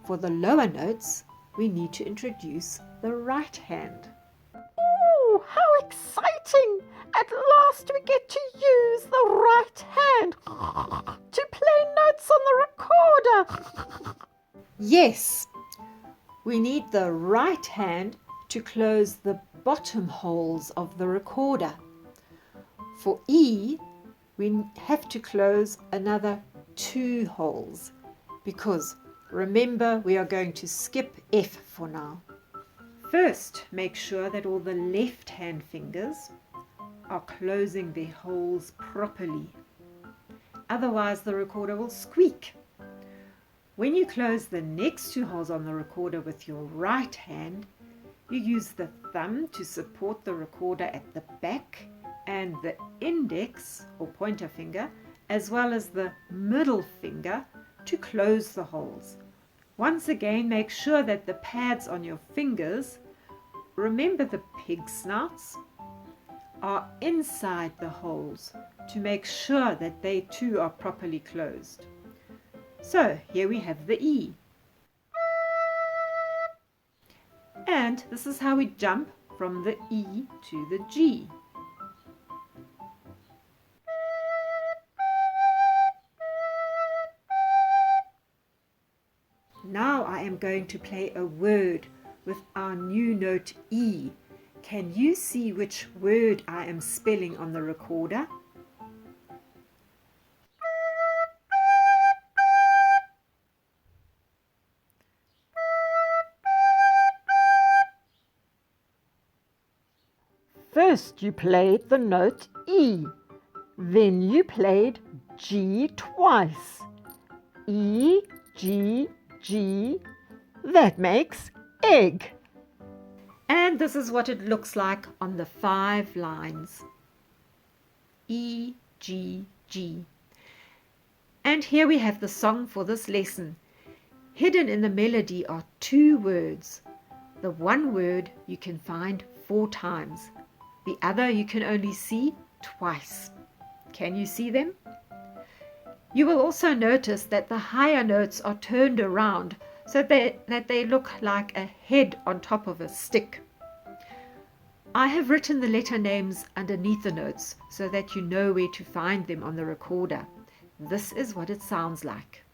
For the lower notes, we need to introduce the right hand. Oh, how exciting! At last we get to use the right hand to play notes on the recorder. Yes, we need the right hand to close the bottom holes of the recorder. For E, we have to close another 2 holes because remember we are going to skip F for now. First, make sure that all the left hand fingers are closing their holes properly. Otherwise the recorder will squeak. When you close the next 2 holes on the recorder with your right hand, you use the thumb to support the recorder at the back and the index or pointer finger as well as the middle finger to close the holes. Once again, make sure that the pads on your fingers, remember the pig snouts, are inside the holes to make sure that they too are properly closed. So here we have the E. And this is how we jump from the E to the G. Now I am going to play a word with our new note E. Can you see which word I am spelling on the recorder? First you played the note E, then you played G twice. E, G, G, that makes egg. And this is what it looks like on the 5 lines. E, G, G. And here we have the song for this lesson. Hidden in the melody are 2 words. The one word you can find 4 times. The other you can only see twice. Can you see them? You will also notice that the higher notes are turned around so that they look like a head on top of a stick. I have written the letter names underneath the notes so that you know where to find them on the recorder. This is what it sounds like.